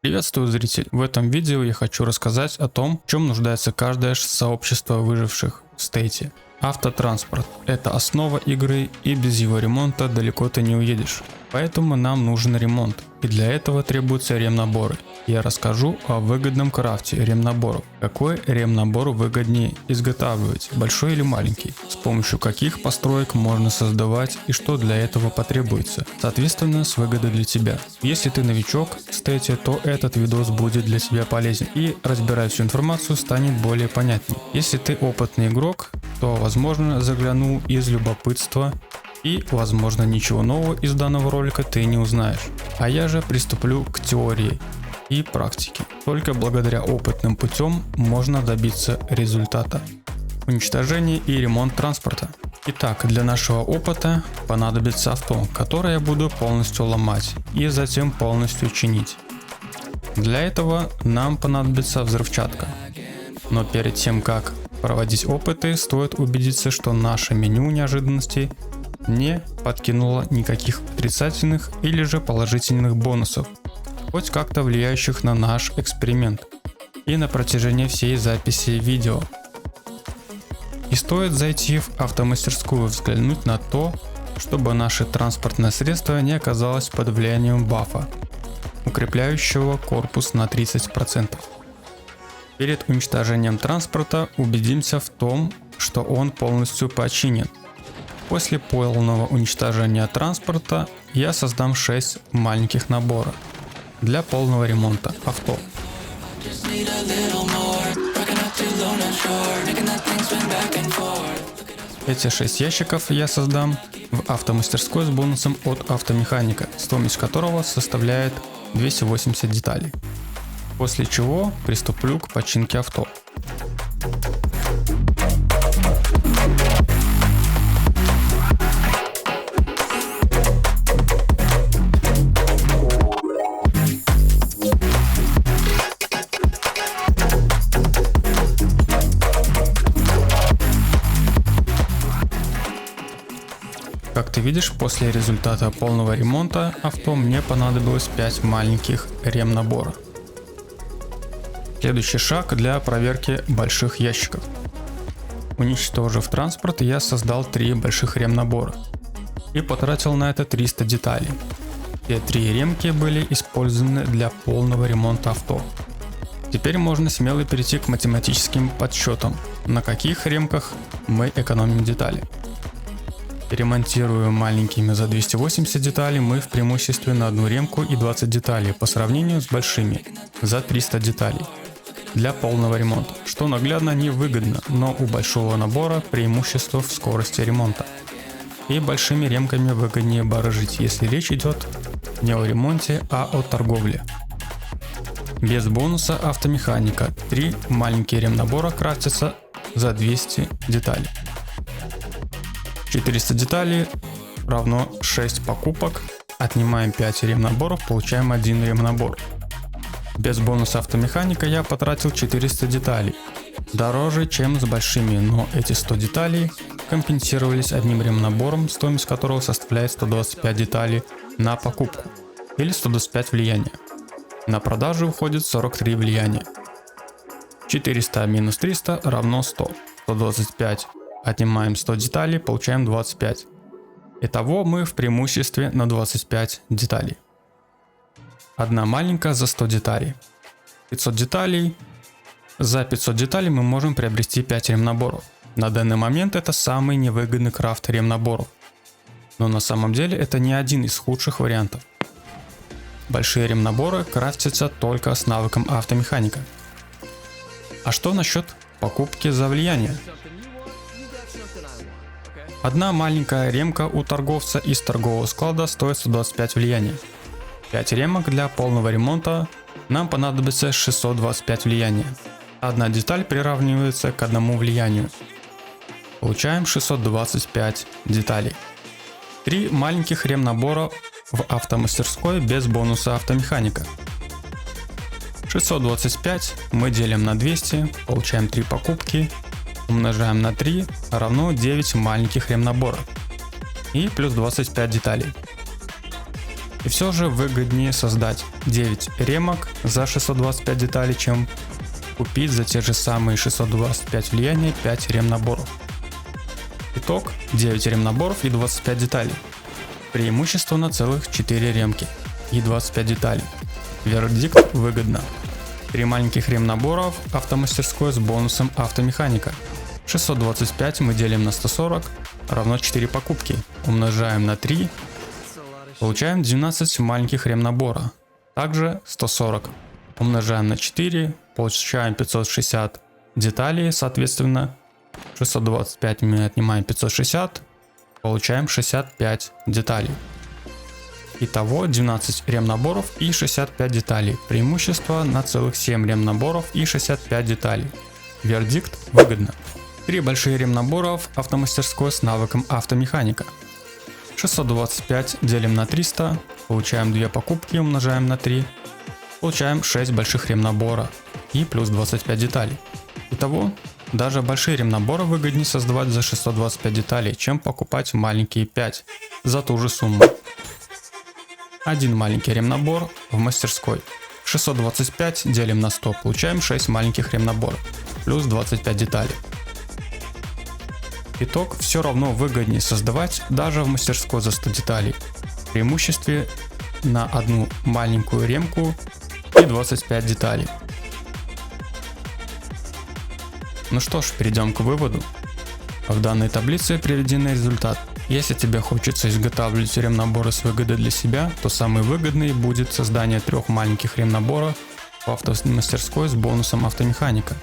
Приветствую, зритель! В этом видео я хочу рассказать о том, в чем нуждается каждое сообщество выживших в стейте. Автотранспорт – это основа игры, и без его ремонта далеко ты не уедешь. Поэтому нам нужен ремонт, и для этого требуются ремнаборы. Я расскажу о выгодном крафте ремнаборов. Какой ремнабор выгоднее изготавливать, большой или маленький, с помощью каких построек можно создавать и что для этого потребуется, соответственно с выгодой для тебя. Если ты новичок в стейте, то этот видос будет для тебя полезен, и разбирая всю информацию станет более понятней. Если ты опытный игрок, то возможно заглянул из любопытства, и возможно ничего нового из данного ролика ты не узнаешь. А я же приступлю к теории и практике. Только благодаря опытным путем можно добиться результата. Уничтожение и ремонт транспорта. Итак, для нашего опыта понадобится авто, которое я буду полностью ломать и затем полностью чинить. Для этого нам понадобится взрывчатка. Но перед тем как проводить опыты, стоит убедиться, что наше меню неожиданностей не подкинуло никаких отрицательных или же положительных бонусов, хоть как-то влияющих на наш эксперимент и на протяжении всей записи видео. И стоит зайти в автомастерскую, взглянуть на то, чтобы наше транспортное средство не оказалось под влиянием бафа, укрепляющего корпус на 30%. Перед уничтожением транспорта убедимся в том, что он полностью починен. После полного уничтожения транспорта я создам 6 маленьких наборов для полного ремонта авто. Эти 6 ящиков я создам в автомастерской с бонусом от автомеханика, стоимость которого составляет 280 деталей. После чего приступлю к починке авто. Как ты видишь, после результата полного ремонта авто мне понадобилось 5 маленьких ремнаборов. Следующий шаг для проверки больших ящиков. Уничтожив транспорт, я создал 3 больших ремнабора и потратил на это 300 деталей. Все 3 ремки были использованы для полного ремонта авто. Теперь можно смело перейти к математическим подсчетам, на каких ремках мы экономим детали. Ремонтируя маленькими за 280 деталей, мы в преимуществе на одну ремку и 20 деталей по сравнению с большими за 300 деталей для полного ремонта, что наглядно невыгодно, но у большого набора преимущество в скорости ремонта. И большими ремками выгоднее барыжить, если речь идет не о ремонте, а о торговле. Без бонуса автомеханика 3 маленькие ремнабора крафтятся за 200 деталей. 400 деталей равно 6 покупок, отнимаем 5 ремнаборов, получаем 1 ремнабор. Без бонуса автомеханика я потратил 400 деталей, дороже чем с большими, но эти 100 деталей компенсировались одним ремнабором, стоимость которого составляет 125 деталей на покупку или 125 влияния. На продажу уходит 43 влияния. 400 минус 300 равно 100, 125. Отнимаем 100 деталей, получаем 25. Итого мы в преимуществе на 25 деталей. Одна маленькая за 100 деталей. 500 деталей. За 500 деталей мы можем приобрести 5 ремнаборов. На данный момент это самый невыгодный крафт ремнаборов. Но на самом деле это не один из худших вариантов. Большие ремнаборы крафтятся только с навыком автомеханика. А что насчет покупки за влияние? Одна маленькая ремка у торговца из торгового склада стоит 125 влияния. 5 ремок для полного ремонта нам понадобится 625 влияния. Одна деталь приравнивается к одному влиянию. Получаем 625 деталей. 3 маленьких ремнабора в автомастерской без бонуса автомеханика. 625 мы делим на 200, получаем 3 покупки. Умножаем на 3 равно 9 маленьких ремнаборов и плюс 25 деталей. И все же выгоднее создать 9 ремок за 625 деталей, чем купить за те же самые 625 влияния 5 ремнаборов. Итог: 9 ремнаборов и 25 деталей. Преимущество на целых 4 ремки и 25 деталей. Вердикт: выгодно. 3 маленьких ремнаборов автомастерской с бонусом автомеханика. 625 мы делим на 140 равно 4 покупки. Умножаем на 3. Получаем 12 маленьких ремнабора. Также 140. Умножаем на 4. Получаем 560 деталей. Соответственно 625 мы отнимаем 560. Получаем 65 деталей. Итого 12 ремнаборов и 65 деталей. Преимущество на целых 7 ремнаборов и 65 деталей. Вердикт: выгодно. 3 большие ремнаборов автомастерской с навыком автомеханика. 625 делим на 300. Получаем 2 покупки, умножаем на 3. Получаем 6 больших ремнабора и плюс 25 деталей. Итого даже большие ремнаборы выгоднее создавать за 625 деталей, чем покупать маленькие 5 за ту же сумму. Один маленький ремнабор в мастерской. 625 делим на 100, получаем 6 маленьких ремнаборов, плюс 25 деталей. Итог: все равно выгоднее создавать даже в мастерской за 100 деталей. Преимуществе на одну маленькую ремку и 25 деталей. Ну что ж, перейдем к выводу. В данной таблице приведен результат. Если тебе хочется изготавливать ремнаборы с выгодой для себя, то самый выгодный будет создание 3 маленьких ремнабора в автомастерской с бонусом автомеханика.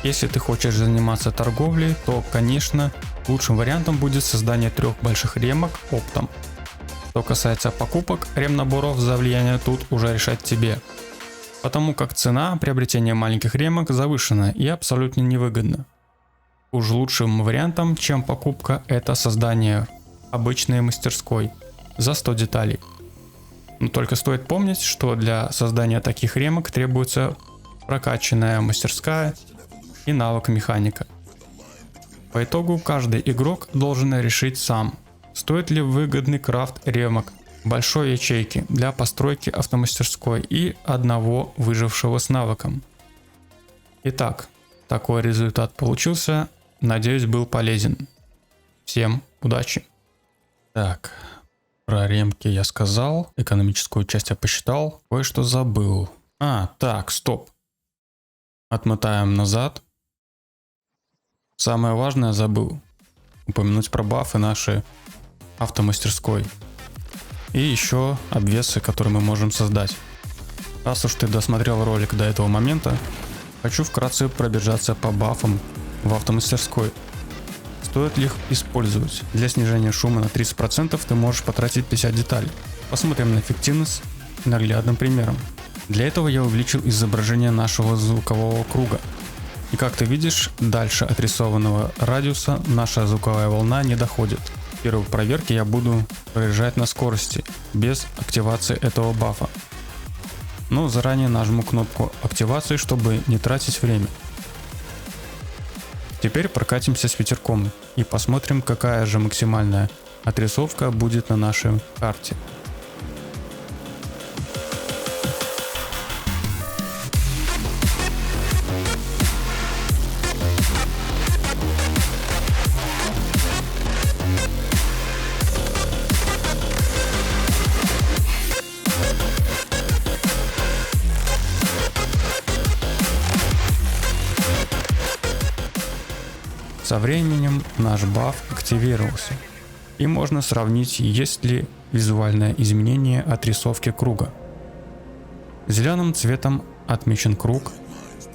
Если ты хочешь заниматься торговлей, то, конечно, лучшим вариантом будет создание 3 больших ремок оптом. Что касается покупок ремнаборов за влияние, тут уже решать тебе, потому как цена приобретения маленьких ремок завышена и абсолютно невыгодна. Уж лучшим вариантом, чем покупка, это создание обычной мастерской за 100 деталей. Но только стоит помнить, что для создания таких ремок требуется прокачанная мастерская и навык механика. По итогу каждый игрок должен решить сам, стоит ли выгодный крафт ремок большой ячейки для постройки автомастерской и одного выжившего с навыком. Итак, такой результат получился. Надеюсь, был полезен. Всем удачи. Так, про ремки я сказал, экономическую часть я посчитал, кое-что забыл. Так, стоп. Отмотаем назад. Самое важное забыл. Упомянуть про бафы нашей автомастерской. И еще обвесы, которые мы можем создать. Раз уж ты досмотрел ролик до этого момента, хочу вкратце пробежаться по бафам в автомастерской. Стоит ли их использовать? Для снижения шума на 30% ты можешь потратить 50 деталей. Посмотрим на эффективность наглядным примером. Для этого я увеличил изображение нашего звукового круга. И как ты видишь, дальше отрисованного радиуса наша звуковая волна не доходит. В первой проверке я буду проезжать на скорости, без активации этого бафа. Но заранее нажму кнопку активации, чтобы не тратить время. Теперь прокатимся с ветерком и посмотрим, какая же максимальная отрисовка будет на нашей карте. Со временем наш баф активировался, и можно сравнить, есть ли визуальное изменение отрисовки круга. Зеленым цветом отмечен круг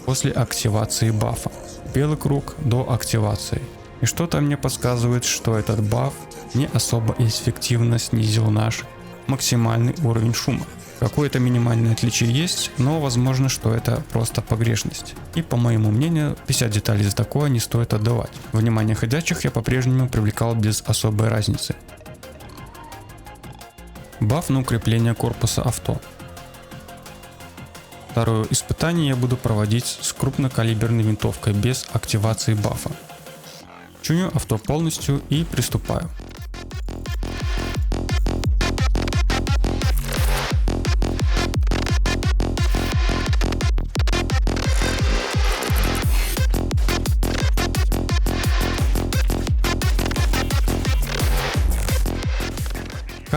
после активации бафа, белый круг до активации. И что-то мне подсказывает, что этот баф не особо эффективно снизил наш максимальный уровень шума. Какое-то минимальное отличие есть, но возможно, что это просто погрешность. И по моему мнению, 50 деталей за такое не стоит отдавать. Внимание ходячих я по-прежнему привлекал без особой разницы. Баф на укрепление корпуса авто. Второе испытание я буду проводить с крупнокалиберной винтовкой без активации бафа. Чуню авто полностью и приступаю.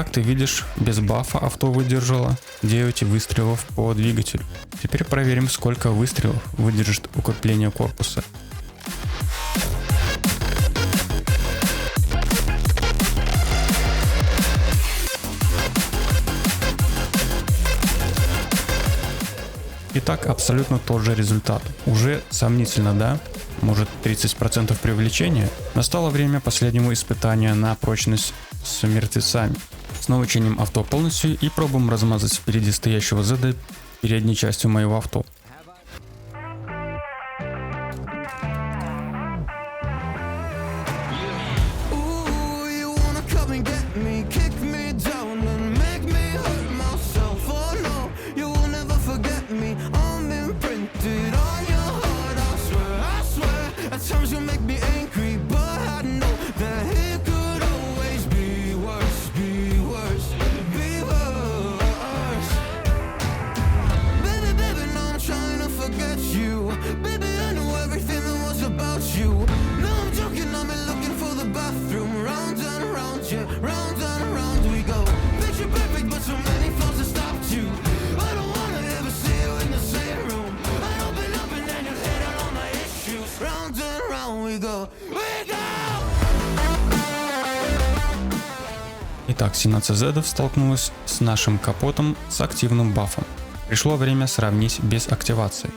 Как ты видишь, без бафа авто выдержало 9 выстрелов по двигателю. Теперь проверим, сколько выстрелов выдержит укрепление корпуса. Итак, абсолютно тот же результат. Уже сомнительно, да? Может 30% привлечения? Настало время последнего испытания на прочность с мертвецами. Снова чиним авто полностью и пробуем размазать впереди стоящего Z передней частью моего авто. Итак, 17 Z столкнулась с нашим капотом с активным бафом. Пришло время сравнить без активации.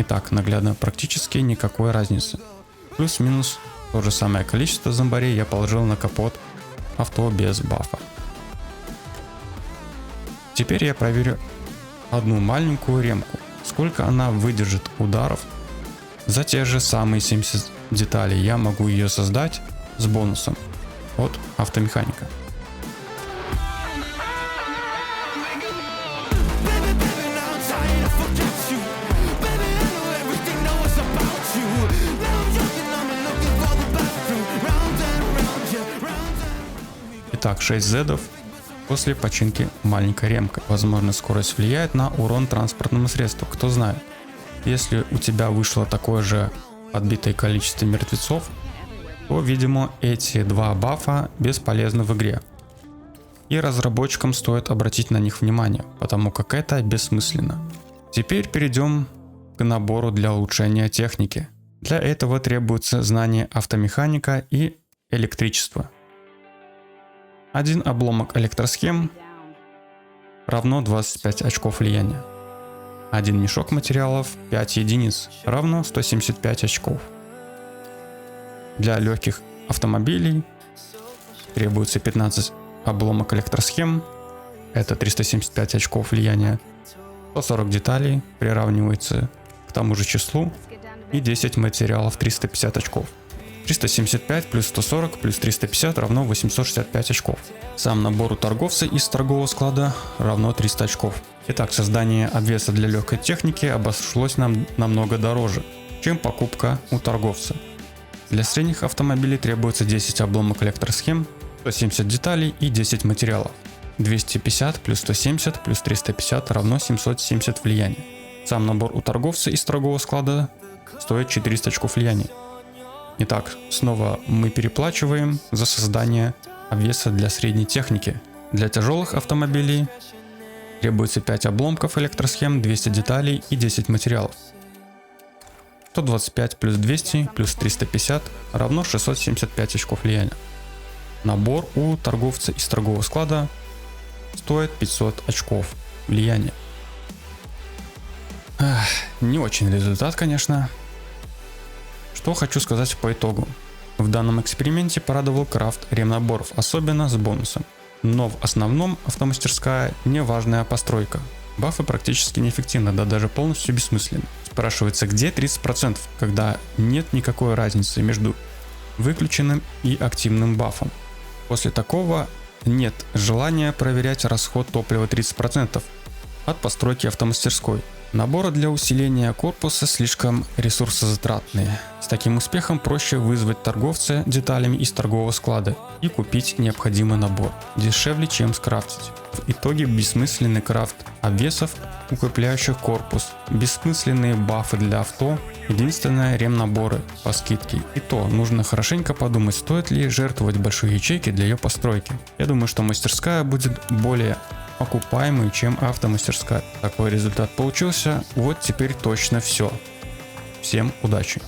Итак, наглядно, практически никакой разницы. Плюс-минус то же самое количество зомбарей я положил на капот авто без бафа. Теперь я проверю одну маленькую ремку, сколько она выдержит ударов. За те же самые 70 деталей я могу ее создать с бонусом от автомеханика. Итак, 6 зедов после починки маленькой ремкой. Возможно, скорость влияет на урон транспортному средству, кто знает. Если у тебя вышло такое же подбитое количество мертвецов, то, видимо, эти два бафа бесполезны в игре. И разработчикам стоит обратить на них внимание, потому как это бессмысленно. Теперь перейдем к набору для улучшения техники. Для этого требуется знание автомеханика и электричества. Один обломок электросхем равно 25 очков влияния. Один мешок материалов 5 единиц равно 175 очков. Для легких автомобилей требуется 15 обломок электросхем, это 375 очков влияния. 140 деталей приравнивается к тому же числу и 10 материалов 350 очков. 375 плюс 140 плюс 350 равно 865 очков. Сам набор у торговца из торгового склада равно 300 очков. Итак, создание обвеса для легкой техники обошлось нам намного дороже, чем покупка у торговца. Для средних автомобилей требуется 10 обломок электросхем, 170 деталей и 10 материалов. 250 плюс 170 плюс 350 равно 770 влияния. Сам набор у торговца из торгового склада стоит 400 очков влияния. Итак, снова мы переплачиваем за создание обвеса для средней техники. Для тяжелых автомобилей требуется 5 обломков электросхем, 200 деталей и 10 материалов. 125 плюс 200 плюс 350 равно 675 очков влияния. Набор у торговца из торгового склада стоит 500 очков влияния. Не очень результат, конечно. Что хочу сказать по итогу. В данном эксперименте порадовал крафт ремнаборов, особенно с бонусом. Но в основном автомастерская не важная постройка. Бафы практически неэффективны, да даже полностью бессмысленны. Спрашивается, где 30%, когда нет никакой разницы между выключенным и активным бафом. После такого нет желания проверять расход топлива 30% от постройки автомастерской. Наборы для усиления корпуса слишком ресурсозатратные. С таким успехом проще вызвать торговца деталями из торгового склада и купить необходимый набор. Дешевле, чем скрафтить. В итоге бессмысленный крафт обвесов, укрепляющих корпус, бессмысленные бафы для авто, единственное ремнаборы по скидке. И то нужно хорошенько подумать, стоит ли жертвовать большой ячейки для ее постройки. Я думаю, что мастерская будет более окупаемый, чем автомастерская. Такой результат получился. Вот теперь точно все. Всем удачи!